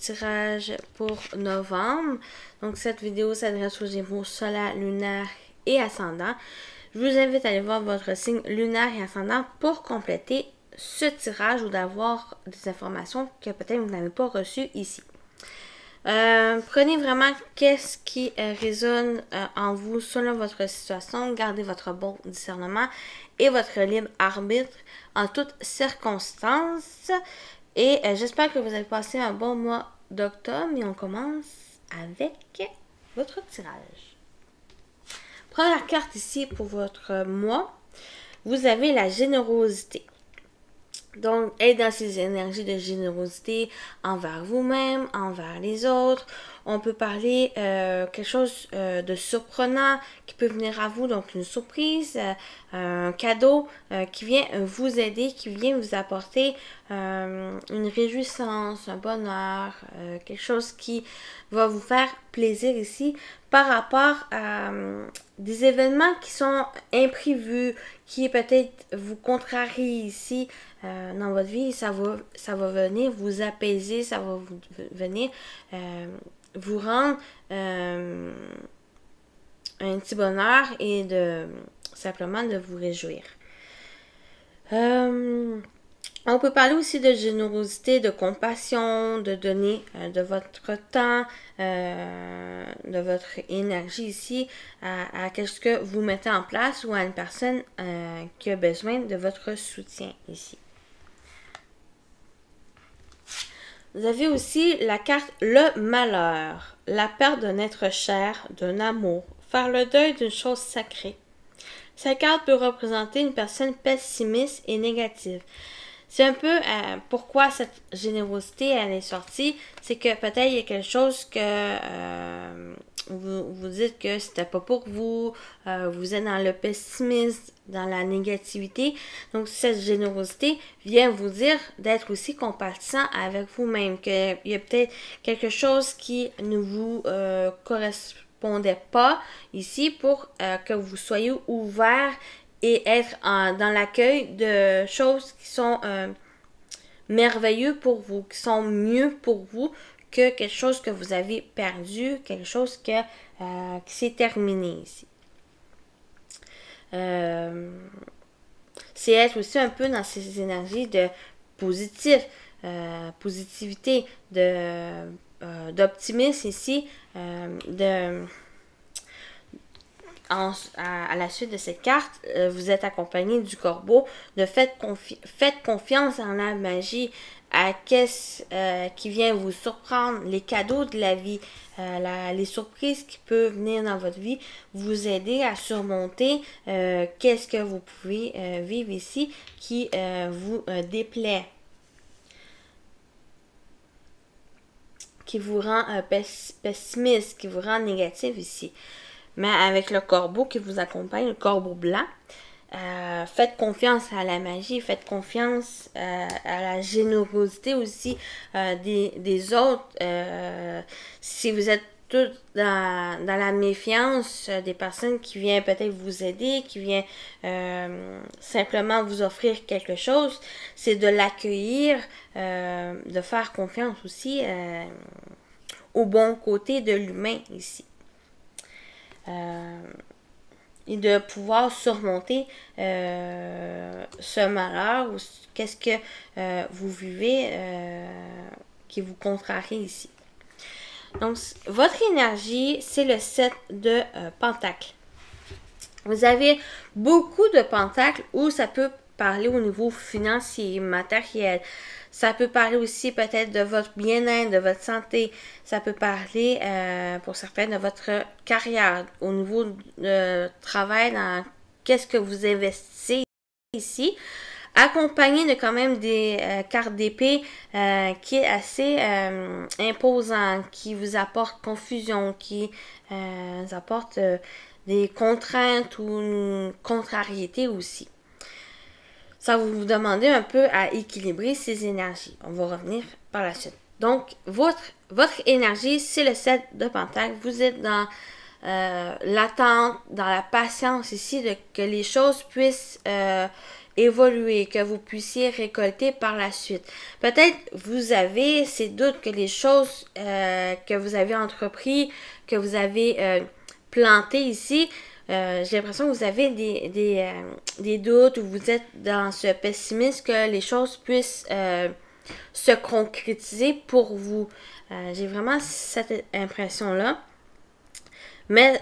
tirage pour novembre. Donc, cette vidéo s'adresse aux Gémeaux solaire, lunaire et ascendant. Je vous invite à aller voir votre signe lunaire et ascendant pour compléter ce tirage ou d'avoir des informations que peut-être vous n'avez pas reçues ici. Prenez vraiment qu'est-ce qui résonne en vous selon votre situation. Gardez votre bon discernement et votre libre arbitre en toutes circonstances. Et j'espère que vous avez passé un bon mois d'octobre. Et on commence avec votre tirage. Première carte ici pour votre mois. Vous avez la générosité. Donc, être dans ces énergies de générosité envers vous-même, envers les autres. On peut parler quelque chose de surprenant qui peut venir à vous, donc une surprise, un cadeau qui vient vous aider, qui vient vous apporter une réjouissance, un bonheur, quelque chose qui va vous faire plaisir ici par rapport à des événements qui sont imprévus, qui peut-être vous contrarient ici dans votre vie. Ça va venir vous apaiser, ça va venir vous rendre un petit bonheur et simplement de vous réjouir. On peut parler aussi de générosité, de compassion, de donner de votre temps, de votre énergie ici à ce que vous mettez en place ou à une personne qui a besoin de votre soutien ici. Vous avez aussi la carte le malheur, la perte d'un être cher, d'un amour, faire le deuil d'une chose sacrée. Cette carte peut représenter une personne pessimiste et négative. C'est un peu pourquoi cette générosité elle est sortie, c'est que peut-être il y a quelque chose que vous dites que c'était pas pour vous, vous êtes dans le pessimisme, dans la négativité. Donc cette générosité vient vous dire d'être aussi compatissant avec vous-même, qu'il y a peut-être quelque chose qui ne vous correspondait pas ici pour que vous soyez ouvert et être dans l'accueil de choses qui sont merveilleuses pour vous, qui sont mieux pour vous que quelque chose que vous avez perdu, quelque chose qui s'est terminé ici. C'est être aussi un peu dans ces énergies de positivité, d'optimisme ici, à la suite de cette carte, vous êtes accompagné du corbeau, de faites confiance en la magie, à qu'est-ce qui vient vous surprendre, les cadeaux de la vie, les surprises qui peuvent venir dans votre vie, vous aider à surmonter qu'est-ce que vous pouvez vivre ici qui vous déplaît, qui vous rend pessimiste, qui vous rend négatif ici. Mais avec le corbeau qui vous accompagne, le corbeau blanc, faites confiance à la magie, faites confiance à la générosité aussi des autres. Si vous êtes tous dans la méfiance des personnes qui viennent peut-être vous aider, qui viennent simplement vous offrir quelque chose, c'est de l'accueillir, de faire confiance aussi au bon côté de l'humain ici. Et de pouvoir surmonter ce malheur ou qu'est-ce que vous vivez qui vous contrarie ici. Donc, votre énergie, c'est le 7 de pentacles. Vous avez beaucoup de pentacles où ça peut parler au niveau financier, matériel. Ça peut parler aussi peut-être de votre bien-être, de votre santé. Ça peut parler pour certains de votre carrière, au niveau de travail, dans qu'est-ce que vous investissez ici. Accompagné de quand même des cartes d'épée qui est assez imposant, qui vous apporte confusion, qui apporte des contraintes ou une contrariété aussi. Ça va vous demander un peu à équilibrer ces énergies. On va revenir par la suite. Donc, votre énergie, c'est le 7 de Pentacle. Vous êtes dans l'attente, dans la patience ici, que les choses puissent évoluer, que vous puissiez récolter par la suite. Peut-être vous avez ces doutes que les choses que vous avez entrepris, que vous avez plantées ici, j'ai l'impression que vous avez des doutes ou vous êtes dans ce pessimisme que les choses puissent se concrétiser pour vous. J'ai vraiment cette impression-là. Mais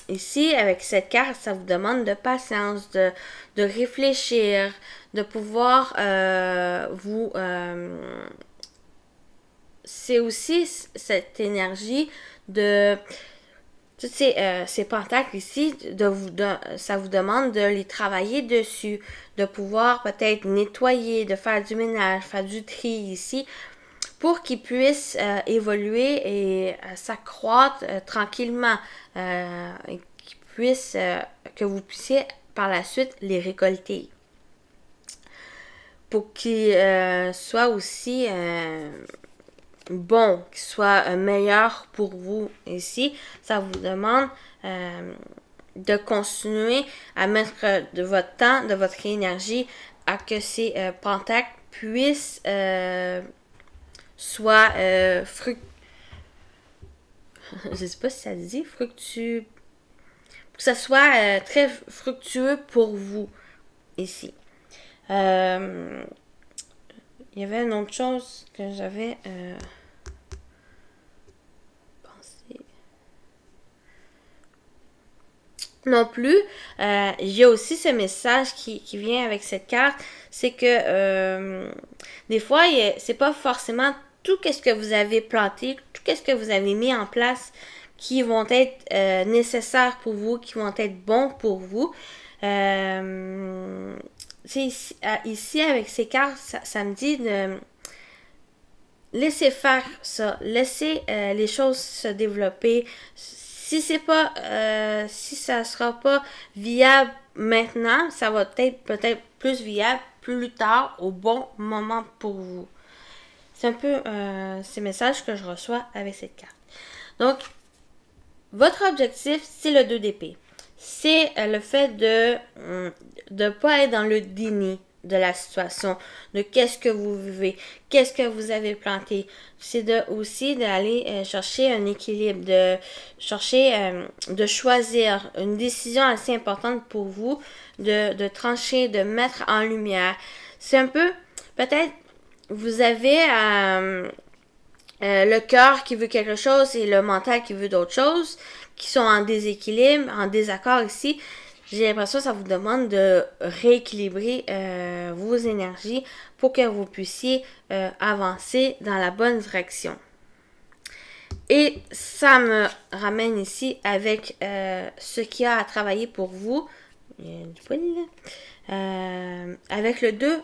ici, avec cette carte, ça vous demande de patience, de réfléchir, de pouvoir vous... c'est aussi cette énergie de... Toutes ces pentacles ici, ça vous demande de les travailler dessus, de pouvoir peut-être nettoyer, de faire du ménage, faire du tri ici, pour qu'ils puissent évoluer et s'accroître tranquillement, et que vous puissiez par la suite les récolter. Pour qu'ils soient aussi bon, qui soit meilleur pour vous ici, ça vous demande de continuer à mettre de votre temps, de votre énergie à que ces pentacles puissent soit je sais pas si ça se dit fructueux, que ça soit très fructueux pour vous ici. Il y avait une autre chose que j'avais pensé. Non plus, il y a aussi ce message qui vient avec cette carte, c'est que des fois, c'est pas forcément tout ce que vous avez planté, tout ce que vous avez mis en place qui vont être nécessaires pour vous, qui vont être bons pour vous. Ici, avec ces cartes, ça me dit de laisser faire ça, laisser les choses se développer. Si ça sera pas viable maintenant, ça va être peut-être plus viable plus tard, au bon moment pour vous. C'est un peu ces messages que je reçois avec cette carte. Donc, votre objectif, c'est le 2 d'épée. C'est le fait de ne pas être dans le déni de la situation, de qu'est-ce que vous vivez, qu'est-ce que vous avez planté. C'est aussi d'aller chercher un équilibre, de chercher, de choisir une décision assez importante pour vous, de trancher, de mettre en lumière. C'est un peu, peut-être, vous avez le cœur qui veut quelque chose et le mental qui veut d'autres choses, qui sont en déséquilibre, en désaccord ici. J'ai l'impression que ça vous demande de rééquilibrer vos énergies pour que vous puissiez avancer dans la bonne direction. Et ça me ramène ici avec ce qu'il y a à travailler pour vous. Il y a du poil là. Avec le 2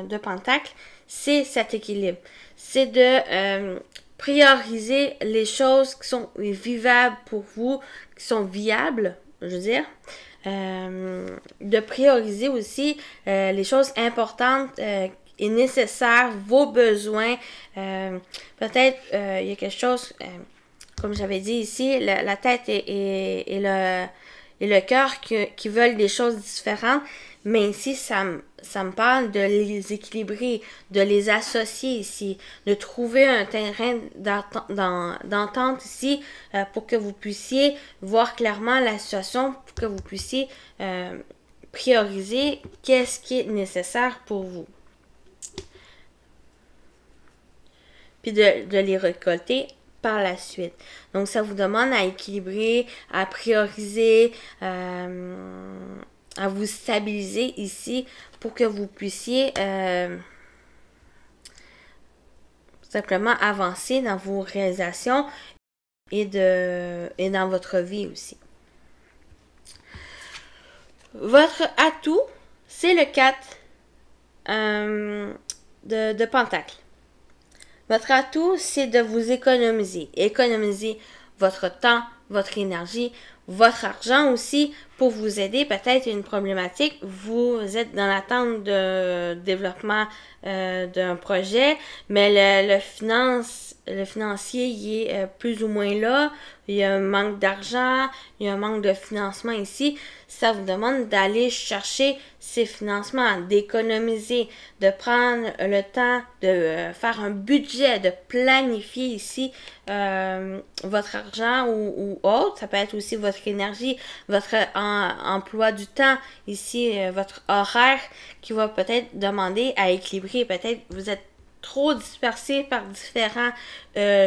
de Pentacle, c'est cet équilibre. C'est de prioriser les choses qui sont vivables pour vous, qui sont viables, je veux dire. De prioriser aussi les choses importantes et nécessaires, vos besoins. Peut-être il y a quelque chose, comme j'avais dit ici, la tête et le cœur qui veulent des choses différentes. Mais ici, ça me parle de les équilibrer, de les associer ici, de trouver un terrain d'entente ici pour que vous puissiez voir clairement la situation, pour que vous puissiez prioriser qu'est-ce qui est nécessaire pour vous. Puis de les récolter par la suite. Donc, ça vous demande à équilibrer, à prioriser, à vous stabiliser ici pour que vous puissiez simplement avancer dans vos réalisations et dans votre vie aussi. Votre atout, c'est le 4 de Pentacle. Votre atout, c'est de vous économiser. Économiser votre temps, votre énergie, votre argent aussi pour vous aider. Peut-être une problématique, vous êtes dans l'attente de développement d'un projet, mais le financier il est plus ou moins là. Il y a un manque d'argent, il y a un manque de financement ici. Ça vous demande d'aller chercher ces financements, d'économiser, de prendre le temps de faire un budget, de planifier ici votre argent ou autre. Ça peut être aussi votre énergie, votre emploi du temps, ici votre horaire qui va peut-être demander à équilibrer. Peut-être vous êtes trop dispersé par différentes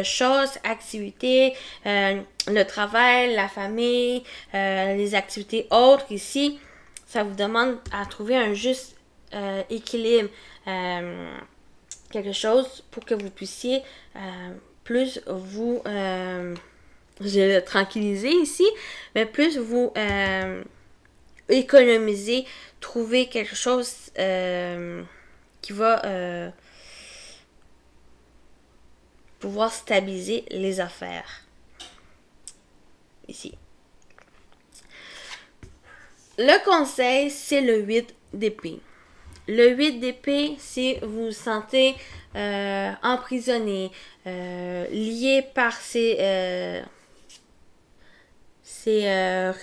choses, activités, le travail, la famille, les activités autres ici. Ça vous demande à trouver un juste équilibre, quelque chose pour que vous puissiez plus vous je vais le tranquilliser ici, mais plus vous économiser, trouver quelque chose qui va pouvoir stabiliser les affaires. Ici. Le conseil, c'est le 8 d'épée. Le 8 d'épée, c'est vous vous sentez emprisonné, lié par ces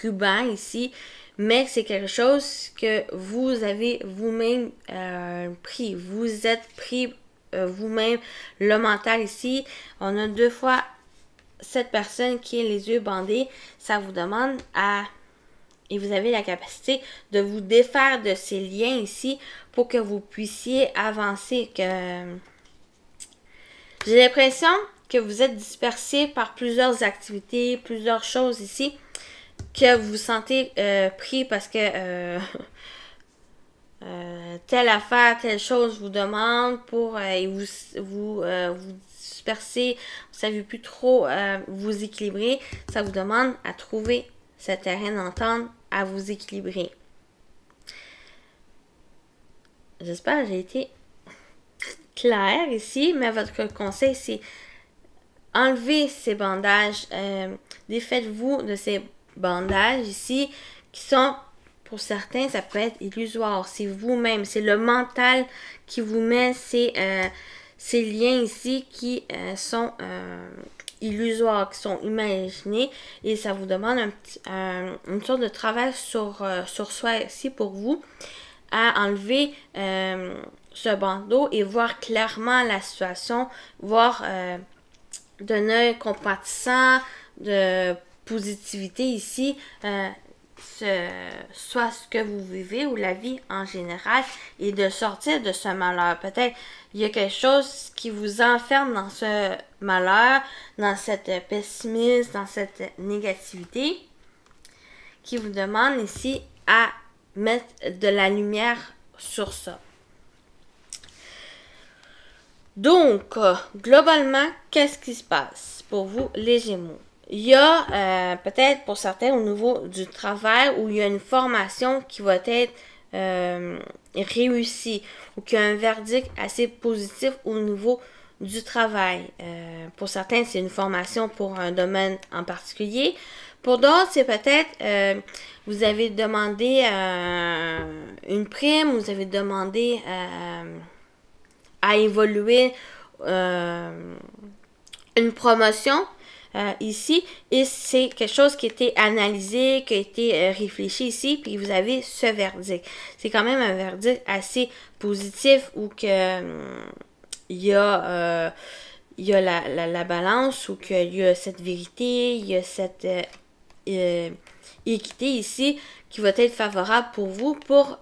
rubans ici, mais c'est quelque chose que vous avez vous-même pris. Vous êtes pris vous-même le mental ici. On a 2 fois cette personne qui a les yeux bandés. Ça vous demande et vous avez la capacité de vous défaire de ces liens ici pour que vous puissiez avancer. J'ai l'impression que vous êtes dispersé par plusieurs activités, plusieurs choses ici, que vous vous sentez pris parce que telle affaire, telle chose vous demande pour vous disperser, vous ne savez plus trop vous équilibrer. Ça vous demande à trouver ce terrain d'entente, à vous équilibrer. J'espère que j'ai été claire ici, mais votre conseil, c'est enlever ces bandages. Défaites-vous de ces bandages ici qui sont, pour certains, ça peut être illusoire. C'est vous-même, c'est le mental qui vous met ces liens ici qui sont illusoires, qui sont imaginés, et ça vous demande une sorte de travail sur soi ici pour vous, à enlever ce bandeau et voir clairement la situation, voir d'un œil compatissant, de positivité ici, soit ce que vous vivez ou la vie en général, et de sortir de ce malheur. Peut-être il y a quelque chose qui vous enferme dans ce malheur, dans cette pessimisme, dans cette négativité, qui vous demande ici à mettre de la lumière sur ça. Donc, globalement, qu'est-ce qui se passe pour vous, les Gémeaux? Il y a peut-être pour certains au niveau du travail où il y a une formation qui va être réussie ou qui a un verdict assez positif au niveau du travail. Pour certains, c'est une formation pour un domaine en particulier. Pour d'autres, c'est peut-être vous avez demandé une prime, vous avez demandé à évoluer une promotion ici, et c'est quelque chose qui a été analysé, qui a été réfléchi ici, puis vous avez ce verdict. C'est quand même un verdict assez positif où que il y a la balance, où qu'il y a cette vérité, il y a cette équité ici qui va être favorable pour vous, pour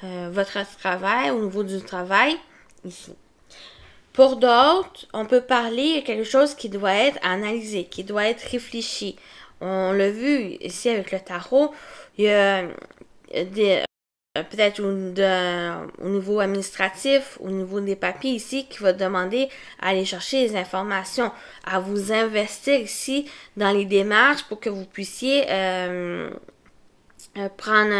votre travail, au niveau du travail ici. Pour d'autres, on peut parler de quelque chose qui doit être analysé, qui doit être réfléchi. On l'a vu ici avec le tarot, il y a peut-être au niveau administratif, au niveau des papiers ici, qui va demander à aller chercher les informations, à vous investir ici dans les démarches pour que vous puissiez prendre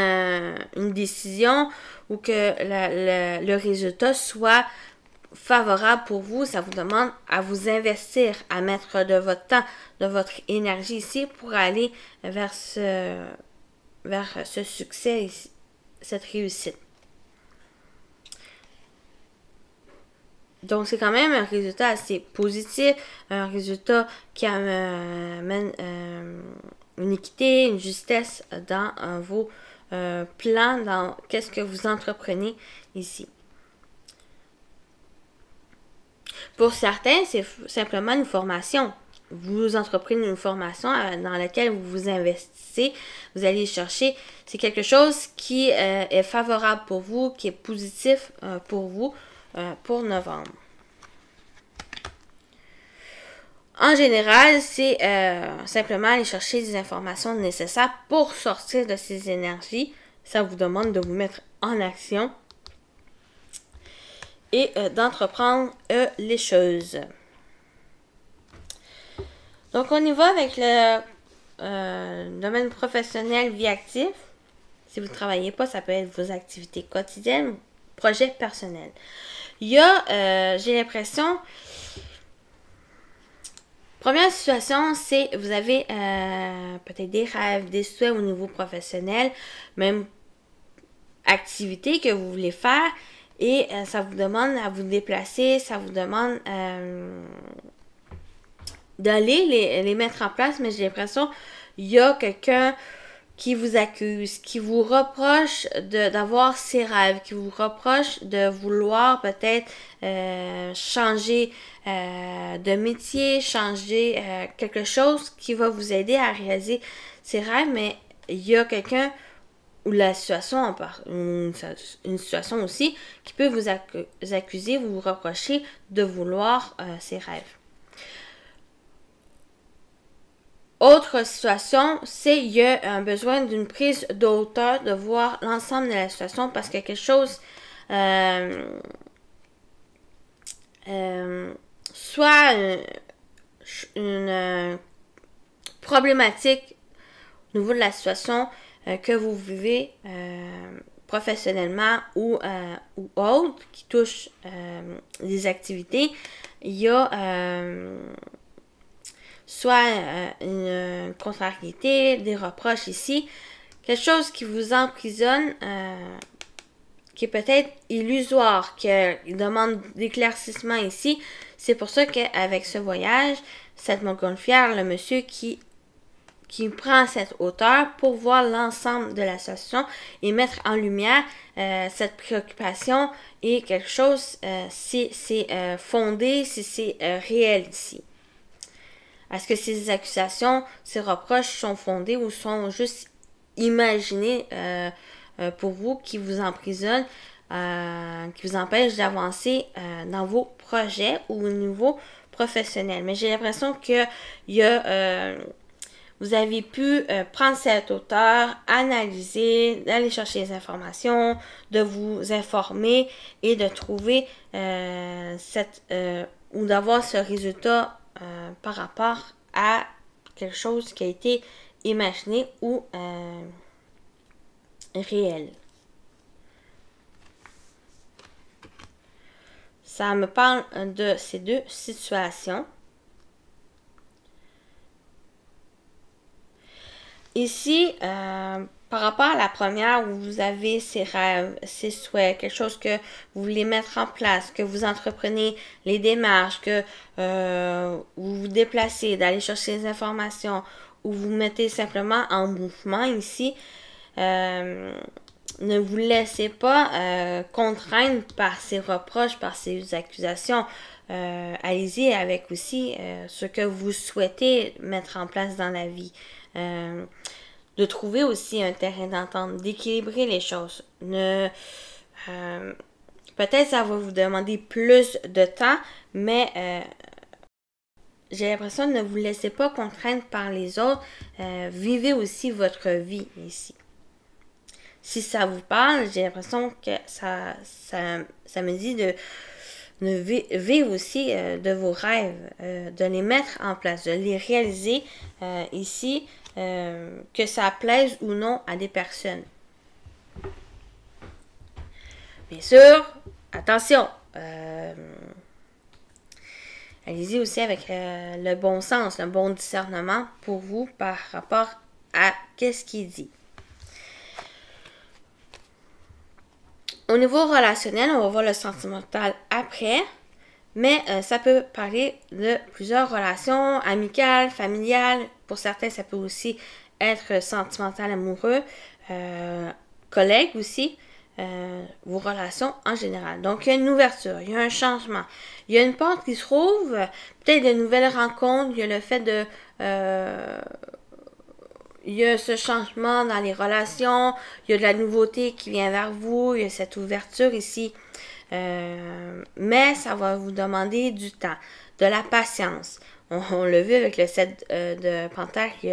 une décision ou que le résultat soit favorable pour vous. Ça vous demande à vous investir, à mettre de votre temps, de votre énergie ici pour aller vers ce succès, cette réussite. Donc, c'est quand même un résultat assez positif, un résultat qui amène une équité, une justesse dans vos plans, dans qu'est-ce que vous entreprenez ici. Pour certains, c'est simplement une formation. Vous entreprenez une formation dans laquelle vous vous investissez, vous allez chercher. C'est quelque chose qui est favorable pour vous, qui est positif pour vous pour novembre. En général, c'est simplement aller chercher des informations nécessaires pour sortir de ces énergies. Ça vous demande de vous mettre en action et d'entreprendre les choses. Donc, on y va avec le domaine professionnel, vie active. Si vous ne travaillez pas, ça peut être vos activités quotidiennes, projets personnels. Il y a, j'ai l'impression, première situation, c'est vous avez peut-être des rêves, des souhaits au niveau professionnel, même activités que vous voulez faire et ça vous demande à vous déplacer, ça vous demande d'aller les mettre en place, mais j'ai l'impression qu'il y a quelqu'un qui vous accuse, qui vous reproche d'avoir ses rêves, qui vous reproche de vouloir peut-être changer de métier, changer quelque chose qui va vous aider à réaliser ses rêves, mais il y a quelqu'un ou la situation, une situation aussi, qui peut vous accuser, vous reprocher de vouloir ses rêves. Autre situation, c'est qu'il y a un besoin d'une prise de hauteur, de voir l'ensemble de la situation parce que quelque chose, soit une problématique au niveau de la situation que vous vivez professionnellement ou autre, qui touche des activités, il y a soit une contrariété, des reproches ici, quelque chose qui vous emprisonne, qui est peut-être illusoire, qui demande d'éclaircissement ici. C'est pour ça qu'avec ce voyage, cette montgolfière, le monsieur qui prend cette hauteur pour voir l'ensemble de la situation et mettre en lumière cette préoccupation et quelque chose, si c'est fondé, si c'est réel ici. Est-ce que ces accusations, ces reproches sont fondés ou sont juste imaginés pour vous, qui vous emprisonnent, qui vous empêchent d'avancer dans vos projets ou au niveau professionnel? Mais j'ai l'impression que vous avez pu prendre cette hauteur, analyser, d'aller chercher les informations, de vous informer et de trouver ou d'avoir ce résultat par rapport à quelque chose qui a été imaginé ou réel. Ça me parle de ces deux situations. Ici, par rapport à la première où vous avez ces rêves, ces souhaits, quelque chose que vous voulez mettre en place, que vous entreprenez les démarches, que vous vous déplacez, d'aller chercher les informations, ou vous mettez simplement en mouvement ici, ne vous laissez pas contraindre par ces reproches, par ces accusations. Allez-y avec aussi ce que vous souhaitez mettre en place dans la vie. De trouver aussi un terrain d'entente, d'équilibrer les choses. Peut-être ça va vous demander plus de temps, mais j'ai l'impression de ne vous laisser pas contraindre par les autres. Vivez aussi votre vie ici. Si ça vous parle, j'ai l'impression que ça me dit de vivre aussi de vos rêves, de les mettre en place, de les réaliser ici, que ça plaise ou non à des personnes. Bien sûr, attention, allez-y aussi avec le bon sens, le bon discernement pour vous par rapport à qu'est-ce qu'il dit. Au niveau relationnel, on va voir le sentimental après, mais ça peut parler de plusieurs relations amicales, familiales. Pour certains, ça peut aussi être sentimental, amoureux, collègues aussi, vos relations en général. Donc, il y a une ouverture, il y a un changement, il y a une porte qui se rouvre, peut-être de nouvelles rencontres, il y a le fait de... il y a ce changement dans les relations, il y a de la nouveauté qui vient vers vous, il y a cette ouverture ici. Mais ça va vous demander du temps, de la patience. On l'a vu avec le 7 de Pentacle,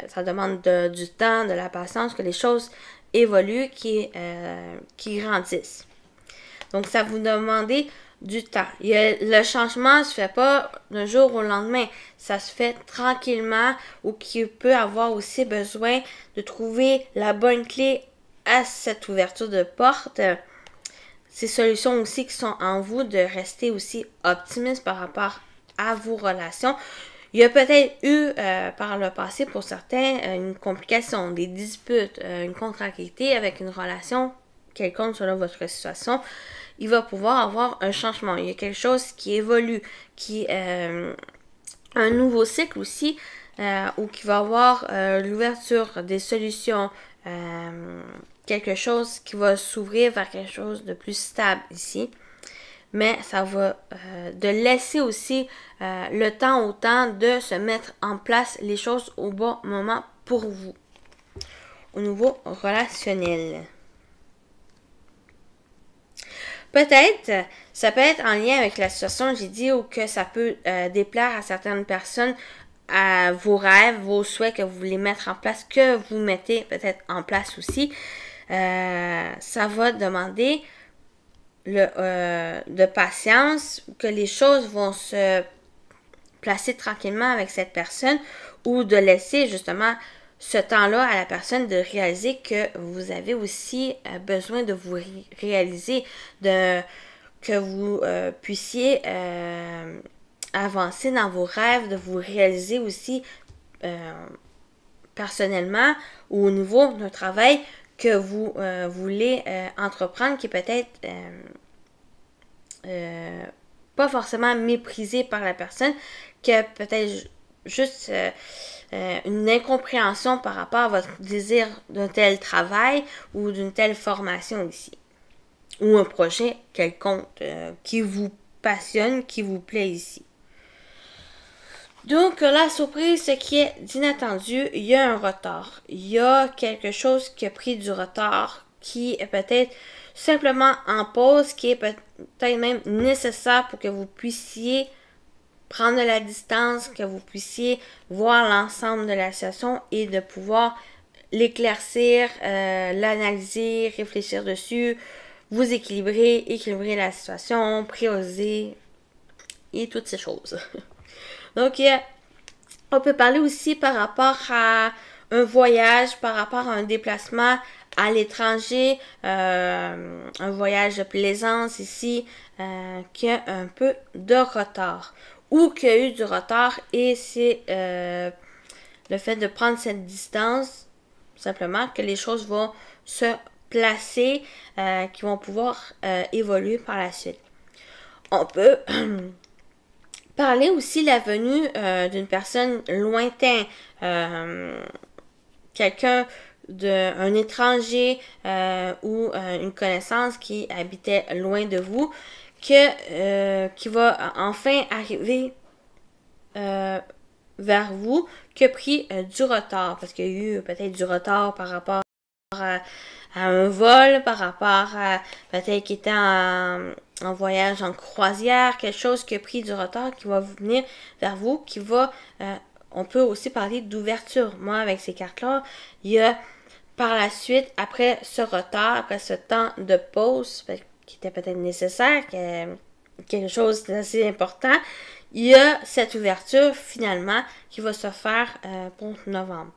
ça demande du temps, de la patience, que les choses évoluent, qui grandissent. Donc, ça vous demande du temps. Le changement ne se fait pas d'un jour au lendemain. Ça se fait tranquillement ou qui peut avoir aussi besoin de trouver la bonne clé à cette ouverture de porte. Ces solutions aussi qui sont en vous, de rester aussi optimiste par rapport à vos relations. Il y a peut-être eu par le passé pour certains une complication, des disputes, une contrariété avec une relation quelconque selon votre situation. Il va pouvoir avoir un changement. Il y a quelque chose qui évolue, un nouveau cycle aussi, où qui va avoir l'ouverture des solutions, quelque chose qui va s'ouvrir vers quelque chose de plus stable ici. Mais ça va de laisser aussi le temps au temps de se mettre en place les choses au bon moment pour vous. Au niveau relationnel. Peut-être, ça peut être en lien avec la situation, j'ai dit, ou que ça peut déplaire à certaines personnes, à vos rêves, vos souhaits que vous voulez mettre en place, que vous mettez peut-être en place aussi. Ça va demander de patience, que les choses vont se placer tranquillement avec cette personne, ou de laisser justement ce temps-là à la personne de réaliser que vous avez aussi besoin de vous réaliser, que vous puissiez avancer dans vos rêves, de vous réaliser aussi personnellement ou au niveau d'un travail que vous voulez entreprendre, qui est peut-être pas forcément méprisé par la personne, que peut-être juste une incompréhension par rapport à votre désir d'un tel travail ou d'une telle formation ici. Ou un projet quelconque qui vous passionne, qui vous plaît ici. Donc, la surprise, ce qui est d'inattendu, il y a un retard. Il y a quelque chose qui a pris du retard, qui est peut-être simplement en pause, qui est peut-être même nécessaire pour que vous puissiez prendre de la distance, que vous puissiez voir l'ensemble de la situation et de pouvoir l'éclaircir, l'analyser, réfléchir dessus, vous équilibrer la situation, prioriser et toutes ces choses. Donc, on peut parler aussi par rapport à un voyage, par rapport à un déplacement à l'étranger, un voyage de plaisance ici, qui a un peu de retard. Ou qu'il y a eu du retard et c'est le fait de prendre cette distance, simplement que les choses vont se placer, qui vont pouvoir évoluer par la suite. On peut parler aussi de la venue d'une personne lointaine, quelqu'un un étranger ou une connaissance qui habitait loin de vous, qui va enfin arriver vers vous, qui a pris du retard, parce qu'il y a eu peut-être du retard par rapport à un vol, par rapport à peut-être qu'il était en voyage en croisière, quelque chose qui a pris du retard, qui va venir vers vous, qui va... on peut aussi parler d'ouverture. Moi, avec ces cartes-là, il y a par la suite, après ce retard, après ce temps de pause, qui était peut-être nécessaire, quelque chose d'assez important, il y a cette ouverture finalement qui va se faire pour novembre.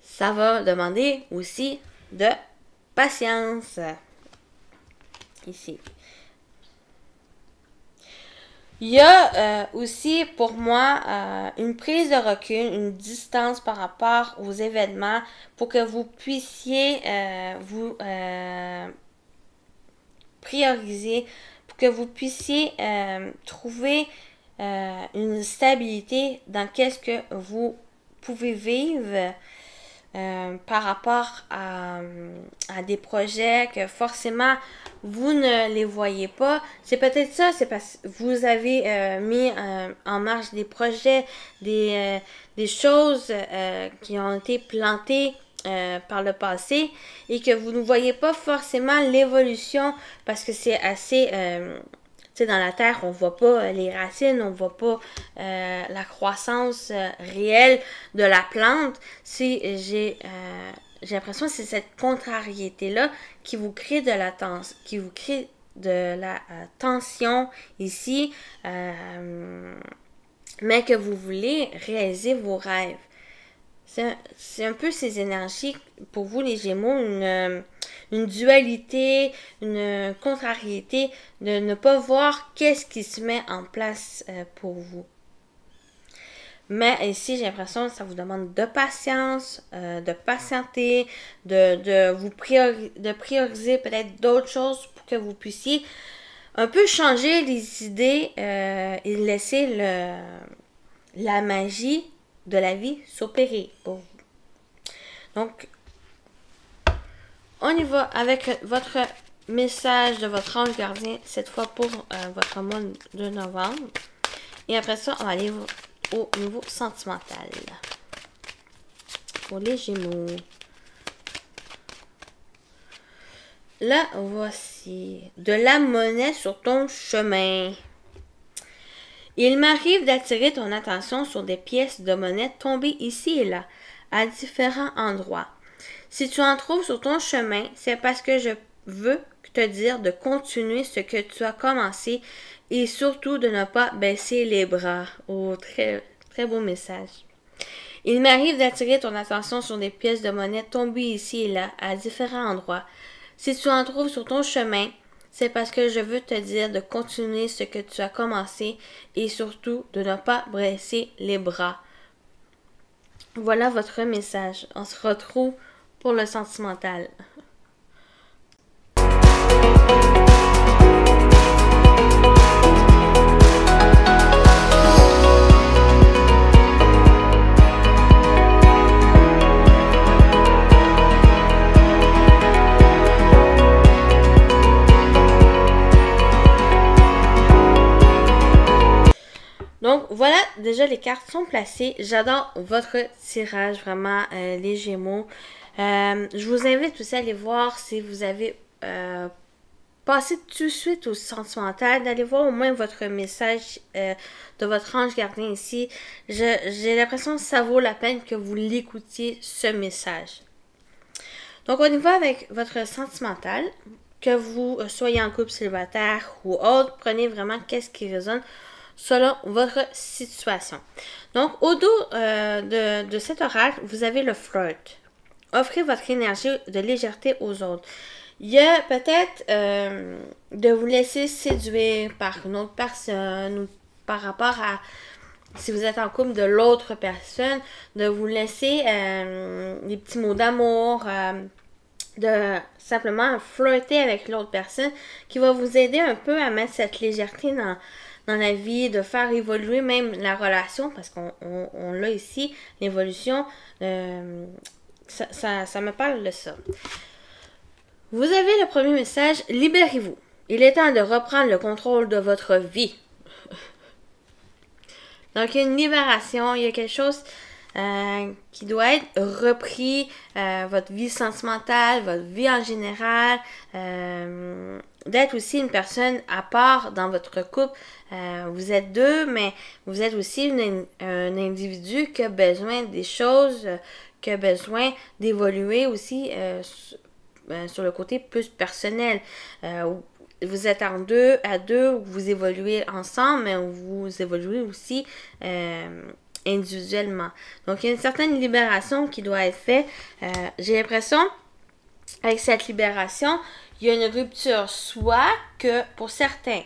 Ça va demander aussi de patience. Ici. Il y a aussi pour moi une prise de recul, une distance par rapport aux événements pour que vous puissiez vous prioriser, pour que vous puissiez trouver une stabilité dans qu'est-ce que vous pouvez vivre par rapport à des projets que forcément vous ne les voyez pas. C'est peut-être ça, c'est parce que vous avez mis en marche des projets, des choses qui ont été plantées par le passé et que vous ne voyez pas forcément l'évolution parce que c'est assez dans la terre, on voit pas les racines, on voit pas la croissance réelle de la plante. J'ai l'impression que c'est cette contrariété-là qui vous crée de la tension, qui vous crée de la tension ici, mais que vous voulez réaliser vos rêves. C'est un peu ces énergies, pour vous les Gémeaux, une dualité, une contrariété, de ne pas voir qu'est-ce qui se met en place pour vous. Mais ici, j'ai l'impression que ça vous demande de patience, de patienter, de prioriser peut-être d'autres choses pour que vous puissiez un peu changer les idées et laisser la magie de la vie s'opérer pour vous. Donc, on y va avec votre message de votre ange gardien, cette fois pour votre mois de novembre. Et après ça, on va aller au niveau sentimental. Pour les Gémeaux. Là, voici. De la monnaie sur ton chemin. Il m'arrive d'attirer ton attention sur des pièces de monnaie tombées ici et là, à différents endroits. Si tu en trouves sur ton chemin, c'est parce que je veux te dire de continuer ce que tu as commencé et surtout de ne pas baisser les bras. Oh, très, très beau message. Il m'arrive d'attirer ton attention sur des pièces de monnaie tombées ici et là, à différents endroits. Si tu en trouves sur ton chemin, c'est parce que je veux te dire de continuer ce que tu as commencé et surtout de ne pas baisser les bras. Voilà votre message. On se retrouve pour le sentimental. Donc voilà, déjà les cartes sont placées. J'adore votre tirage, vraiment, les Gémeaux. Je vous invite aussi à aller voir si vous avez passé tout de suite au sentimental, d'aller voir au moins votre message de votre ange gardien ici. J'ai l'impression que ça vaut la peine que vous l'écoutiez, ce message. Donc on y va avec votre sentimental. Que vous soyez en couple célibataire ou autre, prenez vraiment qu'est-ce qui résonne selon votre situation. Donc, au dos de cet oracle, vous avez le flirt. Offrez votre énergie de légèreté aux autres. Il y a peut-être de vous laisser séduire par une autre personne ou par rapport à, si vous êtes en couple, de l'autre personne, de vous laisser des petits mots d'amour, de simplement flirter avec l'autre personne qui va vous aider un peu à mettre cette légèreté dans la vie, de faire évoluer même la relation, parce qu'on l'a ici, l'évolution, ça me parle de ça. Vous avez le premier message, libérez-vous. Il est temps de reprendre le contrôle de votre vie. Donc, il y a une libération, il y a quelque chose qui doit être repris, votre vie sentimentale, votre vie en général, d'être aussi une personne à part dans votre couple. Vous êtes deux, mais vous êtes aussi un individu qui a besoin des choses, qui a besoin d'évoluer aussi sur le côté plus personnel. Vous êtes à deux, vous évoluez ensemble, mais vous évoluez aussi individuellement. Donc, il y a une certaine libération qui doit être faite. J'ai l'impression, avec cette libération, il y a une rupture, soit que pour certains,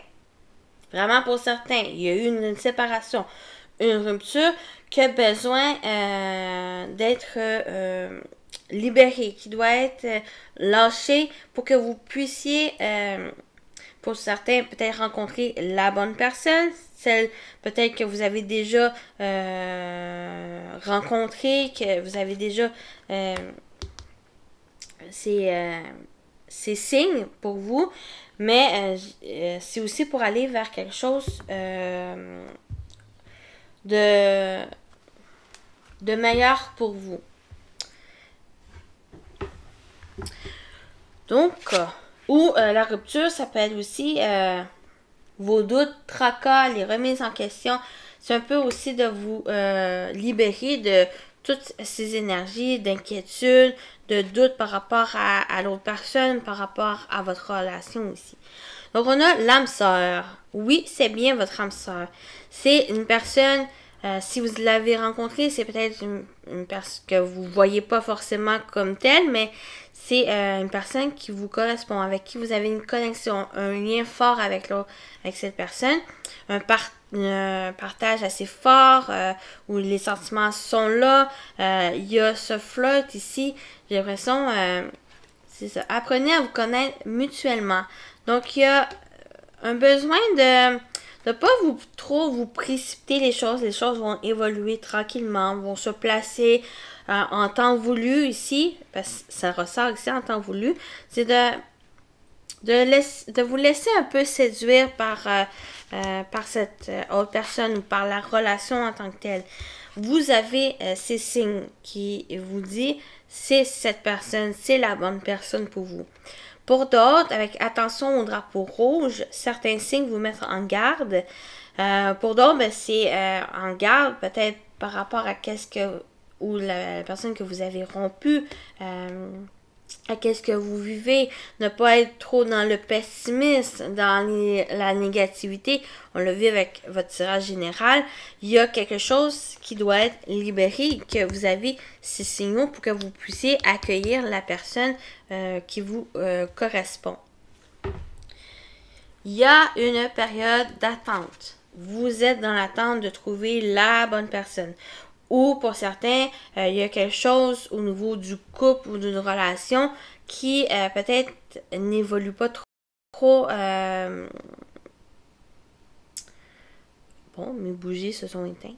vraiment pour certains, il y a eu une séparation, une rupture qui a besoin d'être libérée, qui doit être lâchée pour que vous puissiez, pour certains, peut-être rencontrer la bonne personne, celle peut-être que vous avez déjà rencontrée, que vous avez déjà c'est signe pour vous, mais c'est aussi pour aller vers quelque chose de meilleur pour vous. Donc, ou la rupture, ça peut être aussi vos doutes, tracas, les remises en question. C'est un peu aussi de vous libérer de toutes ces énergies d'inquiétude, de doute par rapport à l'autre personne, par rapport à votre relation aussi. Donc, on a l'âme sœur. Oui, c'est bien votre âme sœur. C'est une personne, si vous l'avez rencontrée, c'est peut-être une personne que vous ne voyez pas forcément comme telle, mais c'est une personne qui vous correspond, avec qui vous avez une connexion, un lien fort avec cette personne, un partage assez fort, où les sentiments sont là. Il y a ce flirt ici. J'ai l'impression, c'est ça. Apprenez à vous connaître mutuellement. Donc, il y a un besoin de ne pas trop vous précipiter les choses. Les choses vont évoluer tranquillement, vont se placer en temps voulu ici, parce que ça ressort ici en temps voulu. C'est de vous laisser un peu séduire par cette autre personne ou par la relation en tant que telle. Vous avez ces signes qui vous disent c'est cette personne, c'est la bonne personne pour vous. Pour d'autres, avec attention au drapeau rouge, certains signes vous mettent en garde. Pour d'autres, ben, c'est en garde peut-être par rapport à ou la personne que vous avez rompu, à qu'est-ce que vous vivez, ne pas être trop dans le pessimisme, dans la négativité. On le vit avec votre tirage général. Il y a quelque chose qui doit être libéré, que vous avez ces signaux pour que vous puissiez accueillir la personne qui vous correspond. Il y a une période d'attente. Vous êtes dans l'attente de trouver la bonne personne. Ou pour certains, il y a quelque chose au niveau du couple ou d'une relation qui peut-être n'évolue pas trop. Bon, mes bougies se sont éteintes.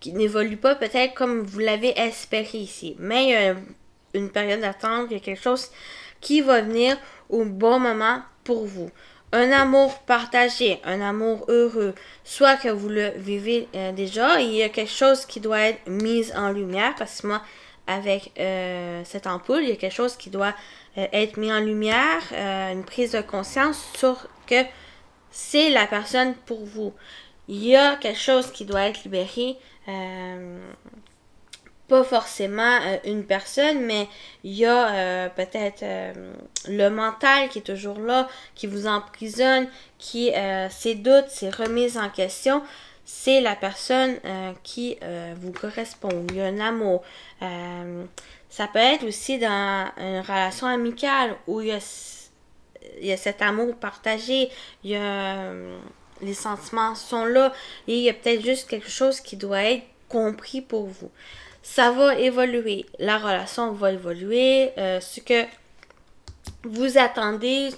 Qui n'évolue pas peut-être comme vous l'avez espéré ici. Mais il y a une période d'attente, il y a quelque chose qui va venir au bon moment pour vous. Un amour partagé, un amour heureux, soit que vous le vivez déjà, il y a quelque chose qui doit être mis en lumière, parce que moi, avec cette ampoule, il y a quelque chose qui doit être mis en lumière, une prise de conscience sur que c'est la personne pour vous. Il y a quelque chose qui doit être libéré, pas forcément une personne, mais il y a peut-être le mental qui est toujours là, qui vous emprisonne, qui ses doutes, ses remises en question, c'est la personne qui vous correspond. Il y a un amour. Ça peut être aussi dans une relation amicale où il y a cet amour partagé, il y a les sentiments sont là et il y a peut-être juste quelque chose qui doit être compris pour vous. Ça va évoluer, la relation va évoluer, ce que vous attendez,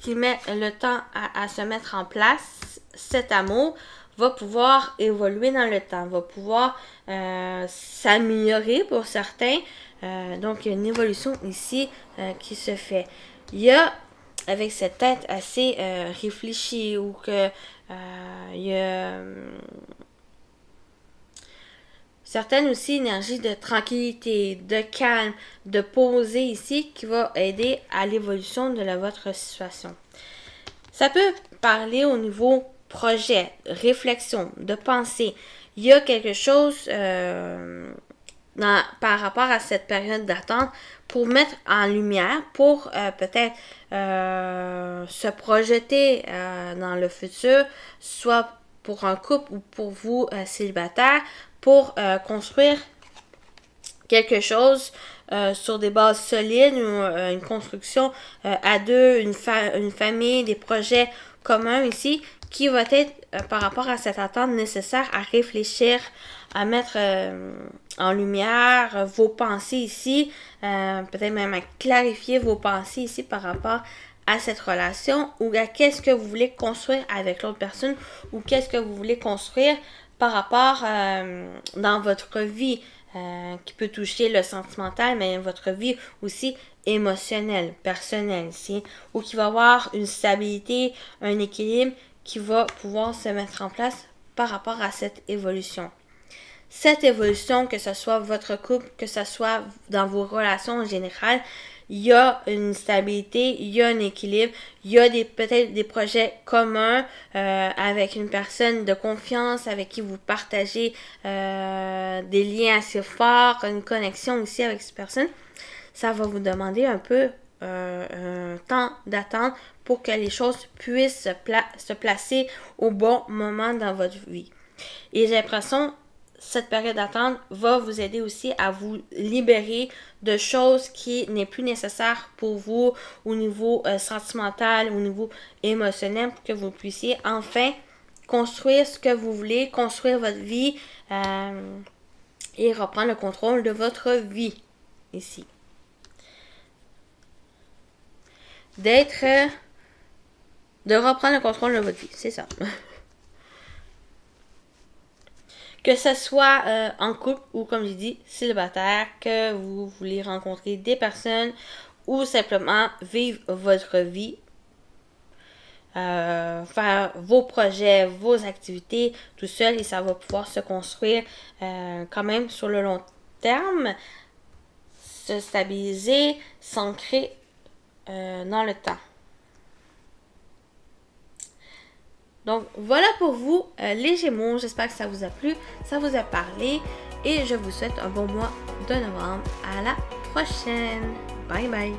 qui met le temps à se mettre en place, cet amour va pouvoir évoluer dans le temps, va pouvoir s'améliorer pour certains. Donc, il y a une évolution ici qui se fait. Il y a, avec cette tête assez réfléchie, ou que il y a certaines aussi énergies de tranquillité, de calme, de poser ici qui va aider à l'évolution de votre situation. Ça peut parler au niveau projet, réflexion, de pensée. Il y a quelque chose par rapport à cette période d'attente pour mettre en lumière, pour peut-être se projeter dans le futur, soit pour un couple ou pour vous célibataire, pour construire quelque chose sur des bases solides, une construction à deux, une famille, des projets communs ici, qui va être par rapport à cette attente nécessaire à réfléchir, à mettre en lumière vos pensées ici, peut-être même à clarifier vos pensées ici par rapport à cette relation ou à qu'est-ce que vous voulez construire avec l'autre personne ou qu'est-ce que vous voulez construire par rapport dans votre vie qui peut toucher le sentimental, mais votre vie aussi émotionnelle, personnelle ici, ou qui va avoir une stabilité, un équilibre qui va pouvoir se mettre en place par rapport à cette évolution. Cette évolution, que ce soit votre couple, que ce soit dans vos relations en général, il y a une stabilité, il y a un équilibre, il y a peut-être des projets communs avec une personne de confiance avec qui vous partagez des liens assez forts, une connexion aussi avec cette personne. Ça va vous demander un peu un temps d'attente pour que les choses puissent se placer au bon moment dans votre vie. Et j'ai l'impression cette période d'attente va vous aider aussi à vous libérer de choses qui n'est plus nécessaire pour vous au niveau sentimental, au niveau émotionnel, pour que vous puissiez enfin construire ce que vous voulez, construire votre vie et reprendre le contrôle de votre vie ici. De reprendre le contrôle de votre vie, c'est ça. Que ce soit en couple ou, comme j'ai dit, célibataire, que vous voulez rencontrer des personnes ou simplement vivre votre vie, faire vos projets, vos activités tout seul et ça va pouvoir se construire quand même sur le long terme, se stabiliser, s'ancrer dans le temps. Donc, voilà pour vous, les Gémeaux. J'espère que ça vous a plu, ça vous a parlé. Et je vous souhaite un bon mois de novembre. À la prochaine. Bye bye.